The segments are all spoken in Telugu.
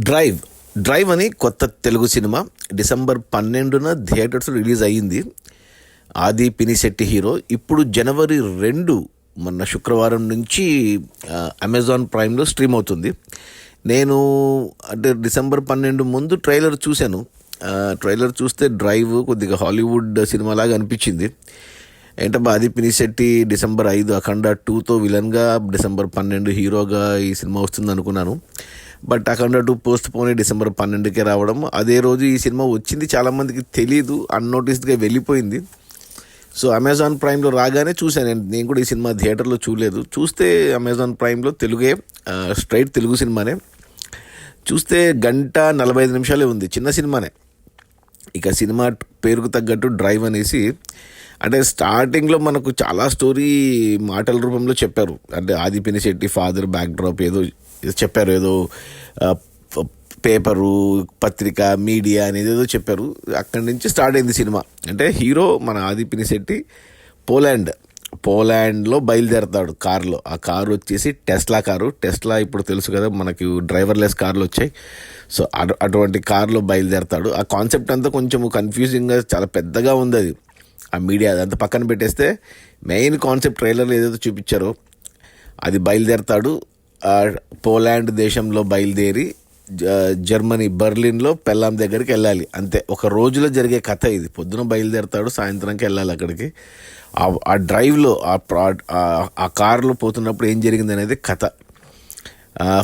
డ్రైవ్ డ్రైవ్ అని కొత్త తెలుగు సినిమా డిసెంబర్ 12న థియేటర్స్ రిలీజ్ అయ్యింది. ఆది పినిశెట్టి హీరో. ఇప్పుడు జనవరి 2 మొన్న శుక్రవారం నుంచి అమెజాన్ ప్రైమ్లో స్ట్రీమ్ అవుతుంది. నేను అంటే డిసెంబర్ 12 ముందు ట్రైలర్ చూశాను. ట్రైలర్ చూస్తే డ్రైవ్ కొద్దిగా హాలీవుడ్ సినిమాలాగా అనిపించింది. ఏంటబ్బా ఆది పినిశెట్టి డిసెంబర్ 5 అఖండ 2తో విలన్గా, డిసెంబర్ 12 హీరోగా ఈ సినిమా వస్తుంది అనుకున్నాను. బట్ అఖండ 2 పోస్ట్ పోనీ డిసెంబర్ 12కే రావడం, అదే రోజు ఈ సినిమా వచ్చింది చాలామందికి తెలీదు, అన్నోటిస్డ్గా వెళ్ళిపోయింది. సో అమెజాన్ ప్రైమ్లో రాగానే చూశాను. నేను కూడా ఈ సినిమా థియేటర్లో చూడలేదు. చూస్తే అమెజాన్ ప్రైమ్లో తెలుగే, స్ట్రైట్ తెలుగు సినిమానే. చూస్తే 1:45 ఉంది. చిన్న సినిమానే. ఇక సినిమా పేరుకు తగ్గట్టు డ్రైవ్ అనేసి, అంటే స్టార్టింగ్లో మనకు చాలా స్టోరీ మాటల రూపంలో చెప్పారు. అంటే ఆది పినిశెట్టి ఫాదర్ బ్యాక్డ్రాప్ ఏదో చెప్పారు, ఏదో పేపరు, పత్రిక, మీడియా అనేది ఏదో చెప్పారు. అక్కడి నుంచి స్టార్ట్ అయింది సినిమా. అంటే హీరో మన ఆది పినిశెట్టి పోలాండ్లో బయలుదేరతాడు కారులో. ఆ కారు వచ్చేసి టెస్లా కారు. టెస్లా ఇప్పుడు తెలుసు కదా మనకి, డ్రైవర్లెస్ కార్లు వచ్చాయి. సో అటువంటి కారులో బయలుదేరతాడు. ఆ కాన్సెప్ట్ అంతా కొంచెం కన్ఫ్యూజింగ్గా చాలా పెద్దగా ఉంది. అది ఆ మీడియా అదంతా పక్కన పెట్టేస్తే మెయిన్ కాన్సెప్ట్ ట్రైలర్లో ఏదైతే చూపించారో అది బయలుదేరతాడు. పోలాండ్ దేశంలో బయలుదేరి జర్మనీ బెర్లిన్లో పెళ్ళాం దగ్గరికి వెళ్ళాలి. అంతే, ఒక రోజులో జరిగే కథ ఇది. పొద్దున బయలుదేరతాడు, సాయంత్రంకి వెళ్ళాలి అక్కడికి. ఆ డ్రైవ్లో ఆ కారులో పోతున్నప్పుడు ఏం జరిగింది అనేది కథ.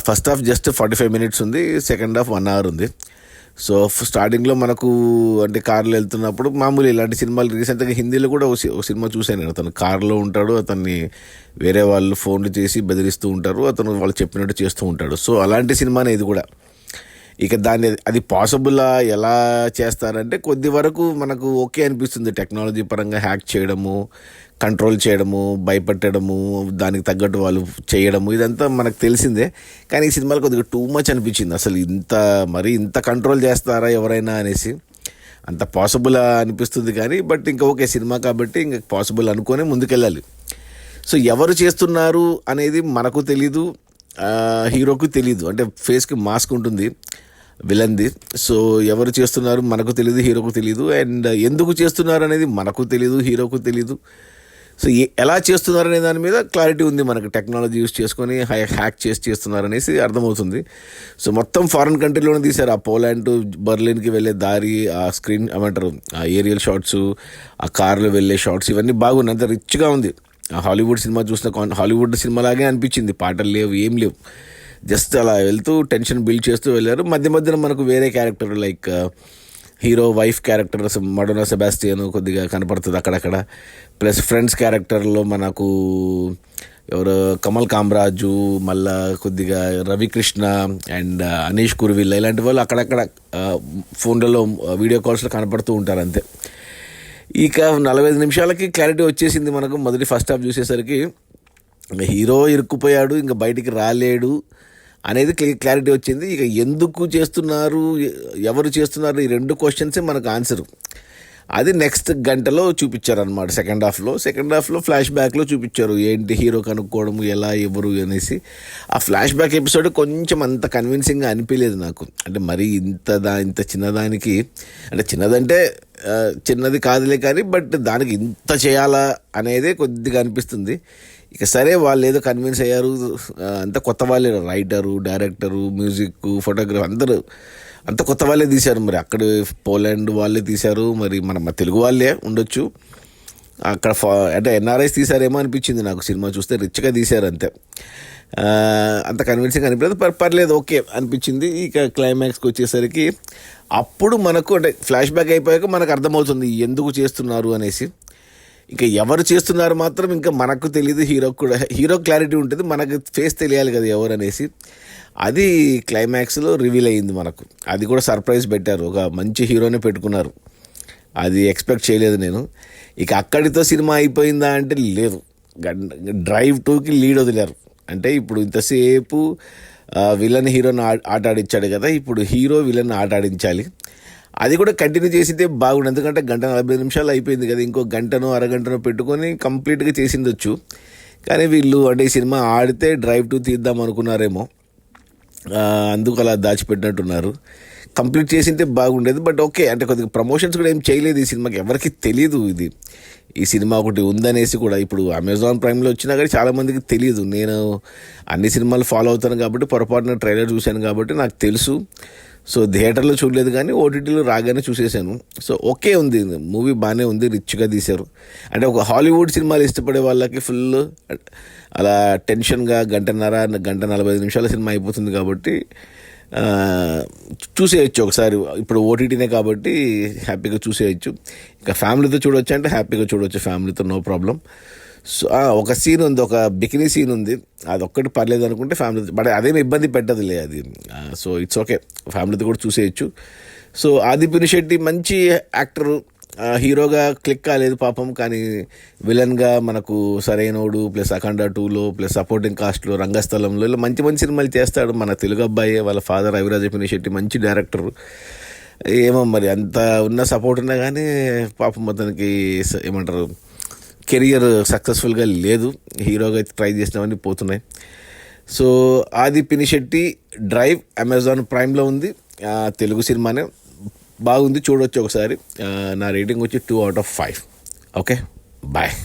ఫస్ట్ హాఫ్ జస్ట్ 45 minutes ఉంది, సెకండ్ హాఫ్ 1 hour ఉంది. సో స్టార్టింగ్లో మనకు అంటే కార్లో వెళ్తున్నప్పుడు మామూలు ఇలాంటి సినిమాలు రీసెంట్గా హిందీలో కూడా ఒక సినిమా చూశాను నేను. అతను కార్లో ఉంటాడు, అతన్ని వేరే వాళ్ళు ఫోన్లు చేసి బెదిరిస్తూ ఉంటారు, అతను వాళ్ళు చెప్పినట్టు చేస్తూ ఉంటాడు. సో అలాంటి సినిమానే ఇది కూడా. ఇక అది పాసిబుల్లా ఎలా చేస్తారంటే కొద్ది వరకు మనకు ఓకే అనిపిస్తుంది. టెక్నాలజీ పరంగా హ్యాక్ చేయడము, కంట్రోల్ చేయడము, భయపెట్టడము, దానికి తగ్గట్టు వాళ్ళు చేయడము, ఇదంతా మనకు తెలిసిందే. కానీ ఈ సినిమాలో కొద్దిగా టూ మచ్ అనిపించింది. అసలు ఇంత కంట్రోల్ చేస్తారా ఎవరైనా అనేసి, అంత పాసిబుల్ అనిపిస్తుంది. కానీ బట్ ఇంకా ఓకే, సినిమా కాబట్టి ఇంకా పాసిబుల్ అనుకొని ముందుకెళ్ళాలి. సో ఎవరు చేస్తున్నారు అనేది మనకు తెలీదు, హీరోకు తెలీదు. అంటే ఫేస్కి మాస్క్ ఉంటుంది విలన్ది. సో ఎవరు చేస్తున్నారు మనకు తెలీదు, హీరోకు తెలీదు. అండ్ ఎందుకు చేస్తున్నారు అనేది మనకు తెలీదు, హీరోకు తెలీదు. సో ఎలా చేస్తున్నారు అనే దాని మీద క్లారిటీ ఉంది మనకు. టెక్నాలజీ యూస్ చేసుకొని హ్యాక్ చేస్తున్నారు అనేసి అర్థమవుతుంది. సో మొత్తం ఫారిన్ కంట్రీలోనే తీశారు. ఆ పోలాండ్ టు బెర్లిన్కి వెళ్ళే దారి, ఆ స్క్రీన్ ఏమంటారు, ఆ ఏరియల్ షాట్స్, ఆ కార్లో వెళ్ళే షాట్స్, ఇవన్నీ బాగున్నాయి. అంత రిచ్గా ఉంది. హాలీవుడ్ సినిమా చూసిన హాలీవుడ్ సినిమాలాగే అనిపించింది. పాటలు లేవు, ఏం లేవు, జస్ట్ అలా వెళ్తూ టెన్షన్ బిల్డ్ చేస్తూ వెళ్ళారు. మధ్యన మనకు వేరే character like hero wife character Madonna Sebastian కొద్దిగా కనపడుతుంది అక్కడక్కడ. ప్లస్ ఫ్రెండ్స్ క్యారెక్టర్లో మనకు ఎవరు కమల్ కామరాజు, మళ్ళా కొద్దిగా రవికృష్ణ అండ్ అనీష్ కుర్విల్, ఇలాంటి వాళ్ళు అక్కడక్కడ ఫోన్లలో వీడియో కాల్స్లో కనపడుతూ ఉంటారు. అంతే. ఇక 45 నిమిషాలకి క్లారిటీ వచ్చేసింది మనకు. ఫస్ట్ హాఫ్ చూసేసరికి హీరో ఇరుక్కుపోయాడు, ఇంకా బయటికి రాలేడు అనేది క్లారిటీ వచ్చింది. ఇక ఎందుకు చేస్తున్నారు, ఎవరు చేస్తున్నారు, ఈ 2 క్వశ్చన్సే మనకు ఆన్సర్. అది నెక్స్ట్ గంటలో చూపించారనమాట. సెకండ్ హాఫ్లో ఫ్లాష్ బ్యాక్లో చూపించారు. ఏంటి హీరో కనుక్కోవడము, ఎలా, ఎవరు అనేసి. ఆ ఫ్లాష్ బ్యాక్ ఎపిసోడ్ కొంచెం అంత కన్విన్సింగ్గా అనిపించలేదు నాకు. అంటే మరి ఇంత చిన్నదానికి, అంటే చిన్నదంటే చిన్నది కాదులే కానీ, బట్ దానికి ఇంత చేయాలా అనేదే కొద్దిగా అనిపిస్తుంది. ఇక సరే, వాళ్ళు ఏదో కన్విన్స్ అయ్యారు. అంత కొత్త వాళ్ళే, రైటరు, డైరెక్టరు, మ్యూజిక్, ఫోటోగ్రఫీ అందరూ అంత కొత్త వాళ్ళే తీశారు. మరి అక్కడ పోలాండ్ వాళ్ళే తీశారు, మరి మన తెలుగు వాళ్ళే ఉండొచ్చు అక్కడ. అంటే ఎన్ఆర్ఐస్ తీశారేమో అనిపించింది నాకు. సినిమా చూస్తే రిచ్గా తీశారు అంతే. అంత కన్విన్సింగ్ అనిపించలేదు, పర్లేదు, ఓకే అనిపించింది. ఇక క్లైమాక్స్కి వచ్చేసరికి అప్పుడు మనకు అంటే ఫ్లాష్ బ్యాక్ అయిపోయాక మనకు అర్థమవుతుంది ఎందుకు చేస్తున్నారు అనేసి. ఇంకా ఎవరు చేస్తున్నారు మాత్రం ఇంకా మనకు తెలియదు, హీరో క్లారిటీ ఉంటుంది, మనకు ఫేస్ తెలియాలి కదా ఎవరు అనేసి. అది క్లైమాక్స్లో రివీల్ అయ్యింది మనకు. అది కూడా సర్ప్రైజ్ పెట్టారు, ఒక మంచి హీరోనే పెట్టుకున్నారు. అది ఎక్స్పెక్ట్ చేయలేదు నేను. ఇక అక్కడితో సినిమా అయిపోయిందా అంటే లేదు. డ్రైవ్ 2కి లీడ్ వదిలారు. అంటే ఇప్పుడు ఇంతసేపు విలన్ హీరోని ఆట ఆడించాడు కదా, ఇప్పుడు హీరో విలన్ ఆట ఆడించాలి. అది కూడా కంటిన్యూ చేసితే బాగుండు. ఎందుకంటే 1:45 అయిపోయింది కదా, ఇంకో గంటనో అరగంటనో పెట్టుకొని కంప్లీట్గా చేసిండొచ్చు. కానీ వీళ్ళు అంటే ఈ సినిమా ఆడితే డ్రైవ్ 2 తీద్దాం అనుకున్నారేమో. అందుకు అలా దాచిపెట్టినట్టున్నారు. కంప్లీట్ చేసింటే బాగుండేది. బట్ ఓకే, అంటే కొద్దిగా ప్రమోషన్స్ కూడా ఏం చేయలేదు ఈ సినిమాకి. ఎవరికి తెలియదు ఈ సినిమా ఒకటి ఉందనేసి కూడా. ఇప్పుడు అమెజాన్ ప్రైమ్లో వచ్చినా కానీ చాలామందికి తెలియదు. నేను అన్ని సినిమాలు ఫాలో అవుతాను కాబట్టి పొరపాటున ట్రైలర్ చూశాను కాబట్టి నాకు తెలుసు. సో థియేటర్లో చూడలేదు కానీ ఓటీటీలో రాగానే చూసేసాను. సో ఓకే ఉంది, మూవీ బాగానే ఉంది, రిచ్గా తీశారు. అంటే ఒక హాలీవుడ్ సినిమాలు ఇష్టపడే వాళ్ళకి ఫుల్ అలా టెన్షన్గా గంట 45 నిమిషాల సినిమా అయిపోతుంది కాబట్టి చూసేయచ్చు ఒకసారి. ఇప్పుడు ఓటీటీనే కాబట్టి హ్యాపీగా చూసేయచ్చు. ఇంకా ఫ్యామిలీతో చూడొచ్చు అంటే హ్యాపీగా చూడొచ్చు, ఫ్యామిలీతో నో ప్రాబ్లం. సో ఒక సీన్ ఉంది, ఒక బికినీ సీన్ ఉంది, అది ఒక్కటి పర్లేదు అనుకుంటే ఫ్యామిలీతో, బట్ అదేమి ఇబ్బంది పెట్టదులే అది. సో ఇట్స్ ఓకే, ఫ్యామిలీతో కూడా చూసేయచ్చు. సో ఆది పినిశెట్టి మంచి యాక్టరు, హీరోగా క్లిక్ కాలేదు పాపం, కానీ విలన్గా మనకు సరైనోడు ప్లస్ అఖండ 2లో ప్లస్ సపోర్టింగ్ కాస్ట్లో రంగస్థలంలో ఇలా మంచి మంచి సినిమాలు చేస్తాడు. మన తెలుగు అబ్బాయి, వాళ్ళ ఫాదర్ రవిరాజ పినిశెట్టి మంచి డైరెక్టర్. ఏమో మరి అంత ఉన్న సపోర్ట్ ఉన్నా కానీ పాపం మొత్తానికి ఏమంటారు కెరియర్ సక్సెస్ఫుల్గా లేదు. హీరోగా ట్రై చేసినవన్నీ పోతున్నాయి. సో ఆది పినిశెట్టి డ్రైవ్ అమెజాన్ ప్రైమ్లో ఉంది. తెలుగు సినిమానే, బాగుంది, చూడొచ్చు ఒకసారి. నా రేటింగ్ వచ్చి 2/5. Okay, bye.